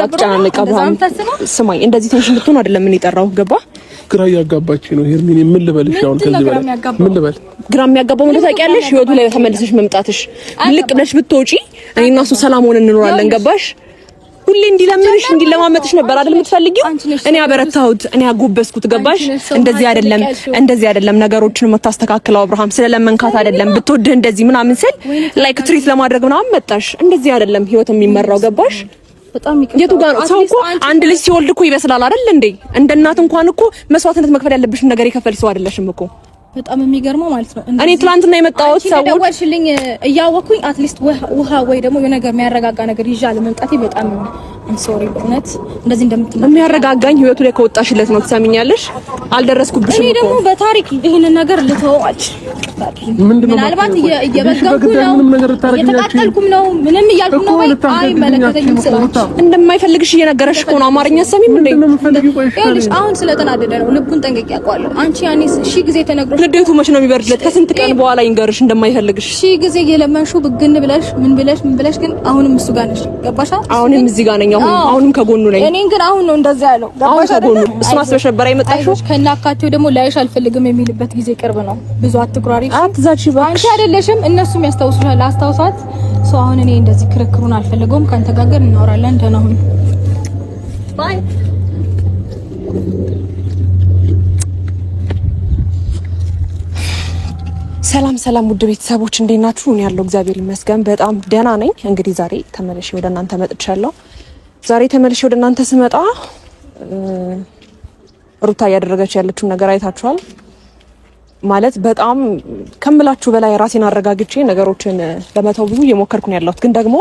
አትጨናነቅ አብርሃም ስማኝ እንደዚህ ቴንሽን ልትሆን አይደለም ምን ይጠራው ገባ ግራ ያጋባች ነው ሄርሚኒ ምን ልበልሽ አሁን ከዚህ በላይ ምን ልበል ግራ የሚያጋባው ምን ታውቂያለሽ ህይወቱ ላይ ተመልሰሽ መምጣትሽ ልቅ ብለሽ ብትወጪ እኔና እሱ ሰላም ሆነን እንኖራለን ገባሽ ሁሌ እንዲለምንሽ እንዲለማመጥሽ ነበር አይደል የምትፈልጊው እኔ አበረታሁት እኔ አጎበስኩት ገባሽ እንደዚህ አይደለም ነገሮችን የምታስተካክለው አብርሃም ስለለመንካት አይደለም ብትወድህ እንደዚህ ምናምን ስል ላይክ ትሪት ለማድረግ ምናምን መጣሽ እንደዚህ አይደለም ህይወት የሚመራው ገባሽ በጣም የቱ ጋር ሰው እኮ አንድ ልጅ ሲወልድ እኮ ይበስላል አይደል እንዴ እንደ እናት እንኳን እኮ መስዋዕትነት መክፈል ያለብሽ ነገር ይከፈል ሰው አይደለሽም እኮ በጣም የሚገርመው ማለት ነው እኔ ትላንትና የመጣሁት ሰው ደወልሽልኝ እያወኩኝ አትሊስት ውሃ ወይ ደግሞ የሆነ ነገር የሚያረጋጋ ነገር ይዣል መምጣቴ በጣም ሶሪ በእውነት እንደዚህ እንደምትመጣ የሚያረጋጋኝ ህይወቱ ላይ ከወጣሽለት ነው ትሰሚኛለሽ አልደረስኩብሽም እኔ ደግሞ በታሪክ ይሄንን ነገር ልተዋች ምናልባት እየበጋኩ ነው እየተቃጠልኩም ነው ምንም እያልኩ ነው አይ መለከተኝም ስላች እንደማይፈልግሽ እየነገረሽ እኮ ነው አማርኛ ሰሚም እንዴ ይኸውልሽ አሁን ስለተናደደ ነው ልቡን ጠንቅቄ ያውቀዋለሁ አንቺ ያኔ ሺ ጊዜ ተነግሮ ንዴቱ መች ነው የሚበርድለት ከስንት ቀን በኋላ ይንገርሽ እንደማይፈልግሽ ሺ ጊዜ የለመንሹ ብግን ብለሽ ምን ብለሽ ግን አሁንም እሱ ጋር ነሽ ገባሽ አሁንም እዚህ ጋር ነኝ አሁንም ከጎኑ ነኝ እኔን ግን አሁን ነው እንደዛ ያለው ገባሽ ከጎኑ እሱን አስበሽ ነበር አይመጣሽው ከናካቴው ደግሞ ላይሽ አልፈልግም የሚልበት ጊዜ ቅርብ ነው ብዙ አትኩራሪ አትዛቺ ባክሽ አንቺ አይደለሽም እነሱም ያስታውሱሻል አስታውሳት ሰው አሁን እኔ እንደዚህ ክርክሩን አልፈልገውም ካንተ ጋር እናወራለን ደህና ሁን ባይ ሰላም ውድ ቤተሰቦች እንዴት ናችሁ? እኔ ያለው እግዚአብሔር ይመስገን በጣም ደህና ነኝ። እንግዲህ ዛሬ ተመልሼ ወደ እናንተ መጥቻለሁ። ዛሬ ተመልሼ ወደ እናንተ ስመጣ ሩታ ያደረገች ያለችው ነገር አይታችኋል። ማለት በጣም ከምላችሁ በላይ ራሴን አረጋግጬ ነገሮችን ለመተው ብዙ እየሞከርኩ ነው ያለሁት። ግን ደግሞ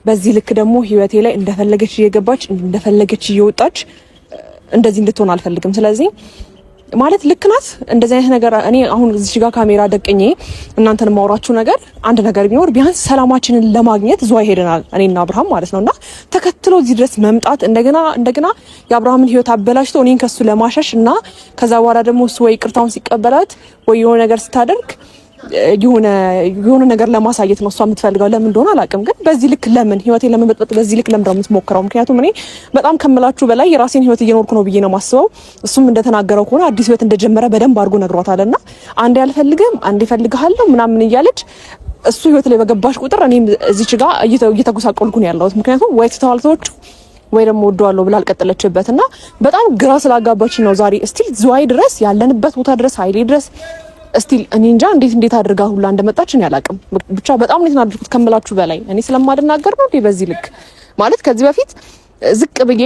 በዚህ ልክ ደግሞ ህይወቴ ላይ እንደፈለገች እየገባች እንደፈለገች እየወጣች እንደዚህ እንድትሆን አልፈልግም። ስለዚህ ማለት ልክ ናት እንደዚህ አይነት ነገር እኔ አሁን እዚህ ጋር ካሜራ ደቅኜ እናንተን ማውራችሁ ነገር አንድ ነገር ቢኖር ቢያንስ ሰላማችንን ለማግኘት ዙዋይ ሄደናል እኔና አብርሃም ማለት ነውና ተከትሎ እዚህ ድረስ መምጣት እንደገና የአብርሃምን ህይወት አበላሽቶ እኔን ከሱ ለማሸሽ እና ከዛ በኋላ ደግሞ እሱ ወይ ቅርታውን ሲቀበላት ወይ የሆነ ነገር ስታደርግ የሆነ ነገር ለማሳየት ነው እሷ የምትፈልገው ለምን እንደሆነ አላውቅም ግን በዚህ ልክ ለምን ህይወቴ ለመበጥበጥ በዚህ ልክ ለምን እንደምትሞክረው ምክንያቱም እኔ በጣም ከምላችሁ በላይ የራሴን ህይወት እየኖርኩ ነው ብዬ ነው ማስበው እሱም እንደተናገረው ከሆነ አዲስ ህይወት እንደጀመረ በደንብ አድርጎ ነግሯታልና አንዴ አልፈልግም አንዴ ፈልግሃለሁ ምናምን እያለች እሱ ህይወት ላይ በገባሽ ቁጥር እኔም እዚች ጋር እየተጎሳቆልኩ ነው ያለሁት ምክንያቱም ወይ ተዋልቶች ወይ ደግሞ ወደዋለሁ ብላ አልቀጠለችበትና በጣም ግራ ስላጋባች ነው ዛሬ እስቲ ዝዋይ ድረስ ያለንበት ቦታ ድረስ ኃይሌ ድረስ እስቲ እኔ እንጃ እንዴት አድርጋ ሁላ እንደመጣች እኔ አላውቅም ብቻ በጣም ነው የተናደድኩት ከምላችሁ በላይ እኔ ስለማልናገር ነው በዚህ ልክ ማለት ከዚህ በፊት ዝቅ ብዬ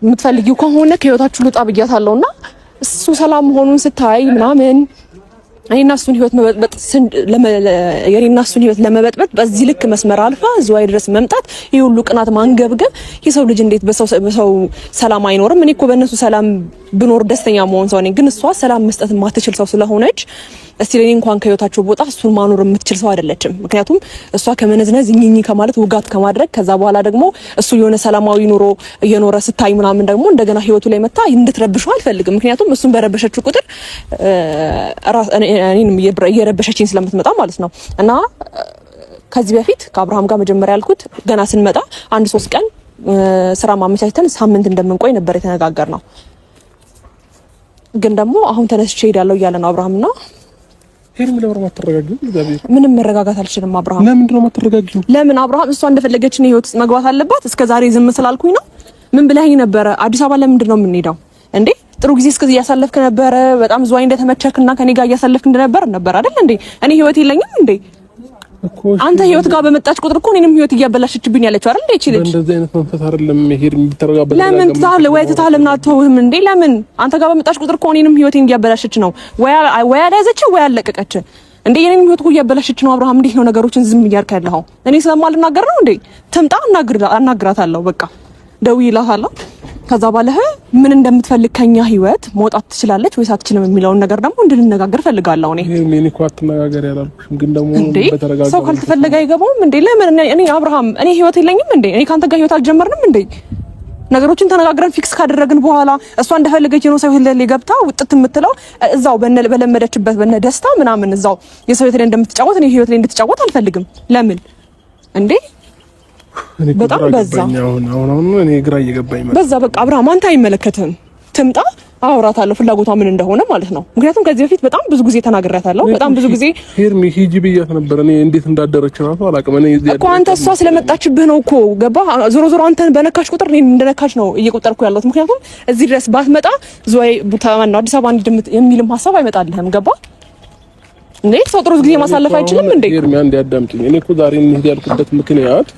የምትፈልጊው ከሆነ ከህይወታችሁ ልጣ ብያታለሁና እሱ ሰላም መሆኑን ስታይ ምናምን እኔና እሱን ህይወት መበጥበጥ የኔና እሱን ህይወት ለመበጥበጥ በዚህ ልክ መስመር አልፋ ዝዋይ ድረስ መምጣት ይሄ ሁሉ ቅናት ማንገብገብ የሰው ልጅ እንዴት በሰው ሰላም አይኖርም እኔ እኮ በእነሱ ሰላም ብኖር ደስተኛ መሆን ሰው ነኝ ግን እሷ ሰላም መስጠት ማትችል ሰው ስለሆነች እስቲ ለኔ እንኳን ከህይወታቸው ቦታ እሱን ማኖር የምትችል ሰው አይደለችም ምክንያቱም እሷ ከመነዝነዝ እኝኝ ከማለት ውጋት ከማድረግ ከዛ በኋላ ደግሞ እሱ የሆነ ሰላማዊ ኑሮ እየኖረ ስታይ ምናምን ደግሞ እንደገና ህይወቱ ላይ መታ እንድትረብሽው አልፈልግም ምክንያቱም እሱን በረበሸችው ቁጥር እኔንም እየረበሸችኝ ስለምትመጣ ማለት ነው እና ከዚህ በፊት ከአብርሃም ጋር መጀመሪያ ያልኩት ገና ስንመጣ 1-3 ቀን ስራ ማመቻችተን ሳምንት እንደምንቆይ ነበር የተነጋገርነው ግን ደግሞ አሁን ተነስቼ ሄዳለሁ እያለ ነው አብርሃምና ሄርም ለምን ማተረጋግኝ እግዚአብሔር ምንም መረጋጋት አልችልም አብርሃም ለምን ነው ማተረጋግኝ ለምን አብርሃም እሷ እንደፈለገች ነው ህይወት መግባት አለባት እስከ ዛሬ ዝም ስላልኩኝ ነው ምን ብለኸኝ ነበር አዲስ አበባ ለምን ነው የምንሄደው እንዴ ጥሩ ጊዜ እስከዚህ ያሳለፍክ ነበር በጣም ዝዋይ እንደተመቸክና ከኔ ጋር ያሳለፍክ ነበር አይደል እንዴ እኔ ህይወት የለኝም እንዴ አንተ ህይወት ጋር በመጣች ቁጥር እኮ እኔንም ህይወት እያበላሸችብኝ ያለችው አይደል እንዴ እቺ ልጅ እንደዚህ አይነት መንፈስ አይደለም መሄድ የሚተረጋጋበት ለምን ታለ ናተውህም እንዴ ለምን አንተ ጋር በመጣች ቁጥር እኮ እኔንም ህይወቴን እያበላሸች ነው ወይ አዳዘች ወይ አለቀቀች እንዴ የኔንም ህይወት እኮ እያበላሸች ነው አብርሃም እንዴት ነው ነገሮችን ዝም እያልክ ያለኸው እኔ ስለማልናገር ነው እንዴ ትምጣ አናግራታለሁ በቃ ደውይላታለሁ ከዛ ባለህ ምን እንደምትፈልግ ከኛ ህይወት መውጣት ትችላለች ወይስ አትችልም የሚለውን ነገር ደግሞ እንድንነጋገር ፈልጋለሁ እኔ እኮ አትነጋገር ያላልኩሽም ግን ደግሞ በተረጋጋ ሰው ካልተፈለገ አይገባውም እንዴ ለምን እኔ አብርሃም እኔ ህይወት የለኝም እንዴ እኔ ካንተ ጋር ህይወት አልጀመርንም እንዴ ነገሮችን ተነጋግረን ፊክስ ካደረግን በኋላ እሷ እንደፈለገች ነው ሰው ህይወት ላይ ገብታ ውጥት የምትለው እዛው በለመደችበት በነደስታ ምናምን እዛው የሰው ህይወት ላይ እንደምትጫወት እኔ ህይወት ላይ እንድትጫወት አልፈልግም ለምን እንዴ በጣም በዛ። አሁን እኔ ግራ እየገባኝ በዛ። በቃ አብርሃም አንተ አይመለከትህም። ትምጣ አወራታለሁ ፍላጎቷ ምን እንደሆነ ማለት ነው። ምክንያቱም ከዚህ በፊት በጣም ብዙ ጊዜ ተናግሬያታለሁ። በጣም ብዙ ጊዜ ሄርሚ ሂጂ ብያት ነበር። እኔ እንዴት እንዳደረች ራሱ አላውቅም። እኔ እኮ አንተ እሷ ስለመጣችብህ ነው እኮ ገባህ? ዞሮ ዞሮ አንተን በነካች ቁጥር እኔ እንደነካች ነው እየቆጠርኩ ያለሁት። ምክንያቱም እዚህ ድረስ ባትመጣ ዝዋይ ቡታማን ነው አዲስ አበባ እንድምት የሚልም ሐሳብ አይመጣልህም። ገባህ እንዴ? ሰው ጥሩ ጊዜ ማሳለፍ አይችልም እንዴ? ሄርሚ አንዴ አዳምጪኝ። እኔ እኮ ዛሬ እንሂድ ያልኩበት ምክንያት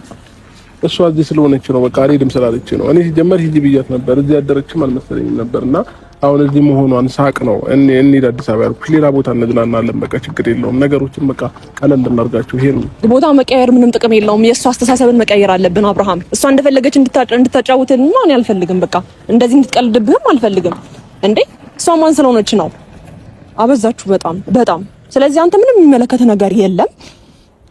እሷ እዚህ ስለሆነች ነው። በቃ አልሄድም ስላለች ነው። እኔ ሲጀመር ሂጂ ብያት ነበር። እዚህ ያደረችም አልመሰለኝም ነበርና አሁን እዚህ መሆኗን ሳቅ ነው እንሂድ አዲስ አበባ ያልኩሽ። ሌላ ቦታ እንዝናናለን፣ በቃ ችግር የለውም። ነገሮችን በቃ ቀለል እናድርጋቸው። ሄርሚ ቦታ መቀየር ምንም ጥቅም የለውም። የእሷ አስተሳሰብን መቀየር አለብን አብርሃም። እሷ እንደፈለገች እንድታጫውትን ነው እኔ አልፈልግም። በቃ እንደዚህ እንድትቀልድብህም አልፈልግም። እንዴ እሷ ማን ስለሆነች ነው? አበዛችሁ በጣም በጣም። ስለዚህ አንተ ምንም የሚመለከተ ነገር የለም።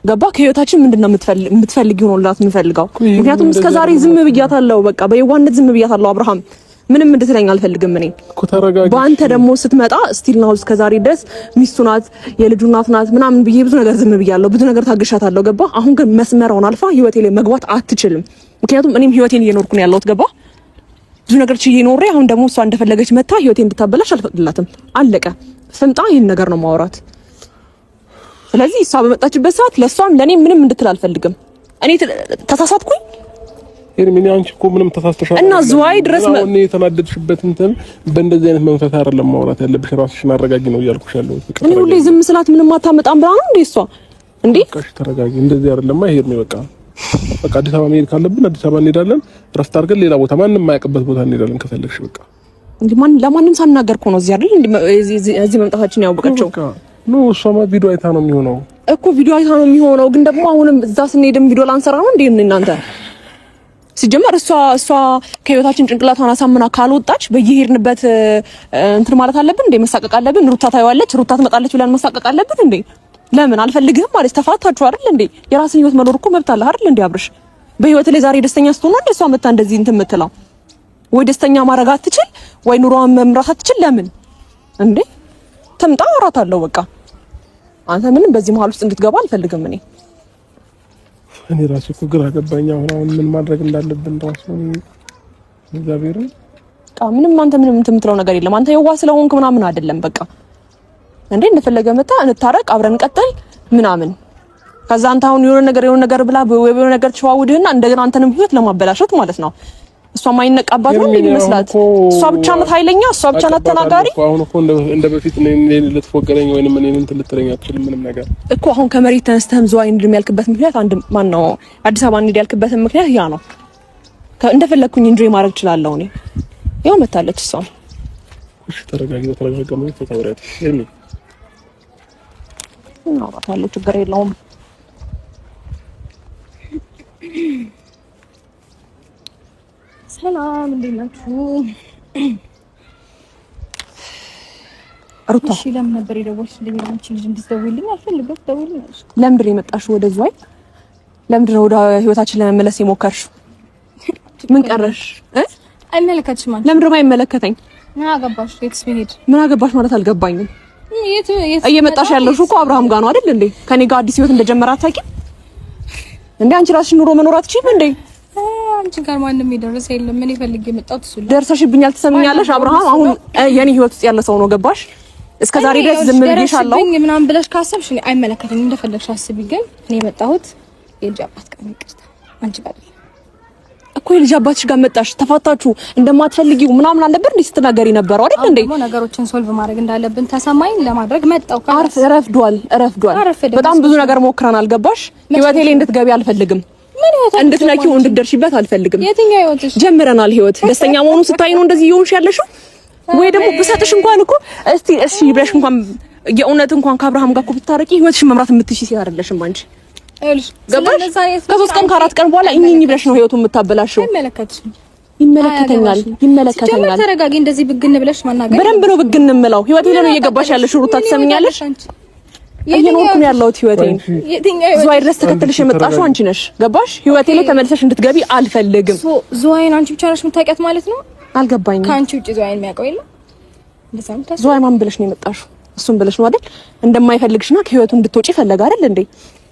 ገባ? ከህይወታችን ምንድነው የምትፈልጊው ነው ላት የምፈልገው። ምክንያቱም እስከዛሬ ዝም ብያታለሁ። በቃ በየዋነት ዝም ብያታለሁ አብርሃም። ምንም እንድትለኝ አልፈልግም። እኔ በአንተ ደግሞ ስትመጣ ስቲል ነው እስከዛሬ ድረስ ሚስቱ ናት፣ የልጁ እናት ናት ምናምን ብዬ ብዙ ነገር ዝም ብያለሁ፣ ብዙ ነገር ታግሻታለሁ። ገባ? አሁን ግን መስመራውን አልፋ ህይወቴ ላይ መግባት አትችልም። ምክንያቱም እኔም ህይወቴን እየኖርኩ ነው ያለሁት። ገባ? ብዙ ነገር ችዬ ኖሬ አሁን ደግሞ እሷ እንደፈለገች መታ ህይወቴን እንድታበላሽ አልፈቅድላትም። አለቀ። ስምጣ ይሄን ነገር ነው ማውራት። ስለዚህ እሷ በመጣችበት ሰዓት ለሷም ለኔ ምንም እንድትል አልፈልግም። እኔ ተሳሳትኩኝ ሄርሚኒ፣ አንቺ እኮ ምንም ተሳስተሻል እና ዝዋይ ድረስ ነው እኔ የተናደድሽበት እንትን በእንደዚህ አይነት መንፈስ አይደለም ማውራት ያለብሽ። ራስሽን አረጋጊ ነው እያልኩሽ ያለው። እኔ ሁሌ ዝም ስላት ምንም አታመጣም ብላ ነው እንዴ እሷ? እንዴ በቃ ተረጋጊ። እንደዚህ አይደለም ሄርሚ። በቃ አዲስ አበባ መሄድ ካለብን አዲስ አበባ እንሄዳለን። ረፍት አድርገን ሌላ ቦታ ማንም የማያውቅበት ቦታ እንሄዳለን ከፈለግሽ። በቃ እንዴ ለማንም ሳናገር እኮ ነው እዚህ አይደል እንዴ እዚህ መምጣታችን ያውቀቸው ኖ እሷማ ቪዲዮ አይታ ነው የሚሆነው እኮ ቪዲዮ አይታ ነው የሚሆነው። ግን ደግሞ አሁንም እዛ ስንሄድም ቪዲዮ ላንሰራ ነው እንዴ እናንተ? ሲጀመር እሷ ከህይወታችን ጭንቅላቷን አሳምና ካልወጣች በየሄድንበት እንትን ማለት አለብን እንዴ? መሳቀቅ አለብን? ሩታ ታይዋለች፣ ሩታ ትመጣለች ብለን መሳቀቅ አለብን እንዴ? ለምን አልፈልግህም ማለት ተፋታችሁ አይደል እንዴ? የራስን ህይወት መኖር እኮ መብት አለ አይደል እንዴ? አብርሽ በህይወት ላይ ዛሬ ደስተኛ ስትሆን እንዴ እሷ መጣ እንደዚህ እንትን የምትለው? ወይ ደስተኛ ማድረግ አትችል ወይ ኑሮዋን መምራት አትችል? ለምን እንዴ? ተምጣ አወራታለሁ በቃ። አንተ ምንም በዚህ መሀል ውስጥ እንድትገባ አልፈልግም። እኔ ራሴ እኮ ግራ ገባኝ። አሁን ምን ማድረግ እንዳለብን ራሱ እግዚአብሔር ምንም አንተ ምንም እንትን የምትለው ነገር የለም። አንተ የዋ ስለሆንክ ምናምን አይደለም። በቃ እንዴ እንደፈለገ መጣ እንታረቅ፣ አብረን እንቀጥል ምናምን። ከዛ አንተ አሁን የሆነ ነገር ብላ ወይ የሆነ ነገር ተዋውድህና እንደገና አንተንም ህይወት ለማበላሸት ማለት ነው። እሷ ማይነቃባት ነው የሚመስላት። እሷ ብቻ ናት ኃይለኛ፣ እሷ ብቻ ናት ተናጋሪ። አሁን እኮ እንደ በፊት ልትፎገረኝ ወይንም እኔን እንትን ልትለኝ አትችልም ምንም ነገር እኮ። አሁን ከመሬት ተነስተህም ዝዋይ እንድም ያልክበት ምክንያት አንድ ማን ነው? አዲስ አበባ እንሂድ ያልክበት ምክንያት ያ ነው። እንደፈለኩኝ ኢንጆይ ማድረግ እችላለሁ እኔ። ያው መታለች እሷ። እሺ ተረጋጊ፣ ተረጋጋሙ፣ ተታወሪያት የሚ ነው አባታለሁ፣ ችግር የለውም። ሰላም እንዴት ናችሁ? ሩታ እሺ፣ ለምን ነበር የደወልሽልኝ? አንቺ ልጅ እንድትደውልልኝ አልፈልግም። ደውልልኝ። ለምንድን ነው የመጣሽው ወደ ዝዋይ? ለምንድን ነው ወደ ህይወታችን ለመመለስ የሞከርሽው? ምን ቀረሽ? አይመለከትሽም ማለት ለምንድን ነው የማይመለከተኝ? ምን አገባሽ? የትስ ብሄድ ምን አገባሽ ማለት አልገባኝም። የት እየመጣሽ ያለሽው እኮ አብርሃም ጋር ነው አይደል እንዴ? ከኔ ጋር አዲስ ህይወት እንደጀመረ አታውቂም እንዴ? አንቺ ራስሽ ኑሮ መኖር አትችይም እንዴ? አንቺ ጋር ማንም የደረሰ የለም። ምን ይፈልግ የመጣሁት እሱ ደርሰሽብኛል። ትሰሚኛለሽ አብርሃም፣ አሁን የኔ ህይወት ውስጥ ያለ ሰው ነው። ገባሽ? እስከዛሬ ድረስ ዝም ብዬሻለሁ ምናምን ብለሽ ካሰብሽ አይመለከተኝም። እንደፈለግሽ አስቢ። ግን እኔ የመጣሁት የልጅ አባት ጋር ነው። ይቅርታ አንቺ ጋር እኮ የልጅ አባትሽ ጋር መጣሽ፣ ተፋታችሁ፣ እንደማትፈልጊው ምናምን አልነበር እንዴ ስትናገሪ ነበረው አይደል እንዴ? ነገሮችን ሶልቭ ማድረግ እንዳለብን ተሰማኝ። ለማድረግ መጣሁ። ረፍዷል። በጣም ብዙ ነገር ሞክረናል። ገባሽ? ህይወቴ ላይ እንድትገቢ አልፈልግም። እንድትነኪው እንድትደርሺበት አልፈልግም። የትኛው ህይወትሽ? ጀምረናል። ህይወት ደስተኛ መሆኑን ስታይ ነው እንደዚህ እየሆንሽ ያለሽው? ወይ ደግሞ ብሰጥሽ እንኳን እኮ እስቲ እሺ ብለሽ እንኳን የእውነት እንኳን ከአብርሃም ጋር እኮ ብታረቂ ህይወትሽን መምራት የምትችይ ሴት አይደለሽም አንቺ። ገባሽ? ከሶስት ቀን ከአራት ቀን በኋላ እኚህ ብለሽ ነው ህይወቱን የምታበላሽው። ይመለከተኛል። ጀምር፣ ተረጋጊ። እንደዚህ ብግን ብለሽ ማናገር በደንብ ነው ብግን የምለው። ህይወቴ ላይ ነው እየገባሽ ያለሽው። ሩታ ትሰሚኛለሽ? እየኖርኩ ነው ያለሁት ህይወቴን። ዝዋይ ድረስ ተከትልሽ የመጣሽው አንቺ ነሽ። ገባሽ? ህይወቴ ላይ ተመልሰሽ እንድትገቢ አልፈልግም። ዝዋይን አንቺ ብቻ ነሽ የምታውቂያት ማለት ነው? አልገባኝም። ከአንቺ ውጪ ዝዋይን የሚያውቀው የለም? ዝዋይ ማን ብለሽ ነው የመጣሽው? እሱን ብለሽ ነው አይደል? እንደማይፈልግሽና ከህይወቱ እንድትወጪ ፈለገ አይደል እንዴ?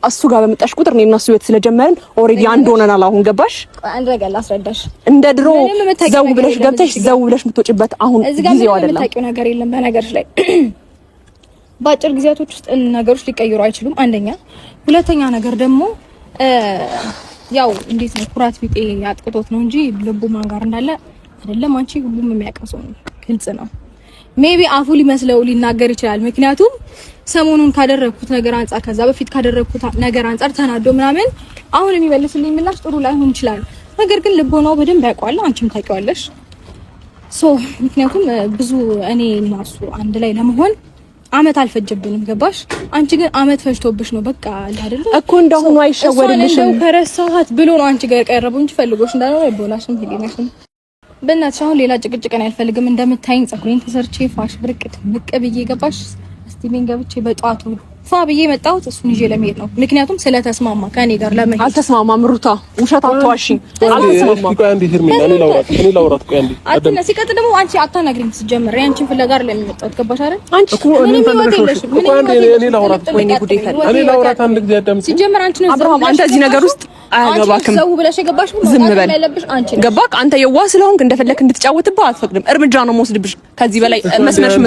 እሱ ጋር በመጣሽ ቁጥር እኔ እና እሱ ህይወት ስለጀመርን ኦልሬዲ አንድ ሆነናል። አሁን ገባሽ? አንድ ነገር ላስረዳሽ። እንደ ድሮ ዘው ብለሽ ገብተሽ ዘው ብለሽ የምትወጪበት አሁን ጊዜው አይደለም። የምታውቂው ነገር የለም በነገርሽ ላይ በአጭር ጊዜያቶች ውስጥ ነገሮች ሊቀይሩ አይችሉም። አንደኛ፣ ሁለተኛ ነገር ደግሞ ያው እንዴት ነው ኩራት ቢጤ ያጥቅቶት ነው እንጂ ልቡ ማን ጋር እንዳለ አይደለም። አንቺ ሁሉም የሚያውቀው ነው፣ ግልጽ ነው። ሜቢ አፉ ሊመስለው ሊናገር ይችላል። ምክንያቱም ሰሞኑን ካደረኩት ነገር አንፃር ከዛ በፊት ካደረኩት ነገር አንፃር ተናዶ ምናምን አሁን የሚመልስልኝ ምላሽ ጥሩ ላይሆን ይችላል። ነገር ግን ልቦናው በደንብ ያውቀዋል፣ አንቺም ታውቂዋለሽ። ምክንያቱም ብዙ እኔ እና እሱ አንድ ላይ ለመሆን አመት አልፈጀብንም። ገባሽ? አንቺ ግን አመት ፈጅቶብሽ ነው። በቃ አይደል እኮ እንደሆነ አይሸወድልሽም። እንደው ከረሳኋት ብሎ ነው አንቺ ጋር ቀረበው እንጂ ፈልጎሽ እንዳልሆነ ይቦላሽም ሄደናሽም። በእናትሽ አሁን ሌላ ጭቅጭቅን አልፈልግም። እንደምታይኝ ፀጉሬን ተሰርቼ ፋሽ ብርቅት ምቅ ብዬ ገባሽ? ስቲሜን ገብቼ በጧቱ ፋ ብዬ መጣሁት እሱን ይዤ ለመሄድ ነው። ምክንያቱም ስለተስማማ ከኔ ጋር ለመሄድ አልተስማማም። ሩታ ውሸት አትዋሺ። አልተስማማም። ቆይ አንዴ ሄርሜላ እኔ ላውራት ቆይ አንዴ አትነ ሲቀጥ ደግሞ አንቺ አታናግሪኝ። ሲጀመር ያንቺን ፍለጋ አይደለም የመጣሁት። ገባሽ አይደል? አንቺ እኮ እኔ ፈልገሽ እኮ አንዴ እኔ ላውራት ቆይ እኔ ጉዴ ፈል እኔ ላውራት አንድ ጊዜ አዳምጪ። ሲጀመር አንቺ ነው አብርሃም፣ አንተ እዚህ ነገር ውስጥ አያገባክም። ሰው ብለሽ የገባሽ ዝም በል ገባክ? አንተ የዋህ ስለሆንክ እንደፈለክ እንድትጫወትብህ አትፈቅድም። እርምጃ ነው የምወስድብሽ ከዚህ በላይ መስመርሽ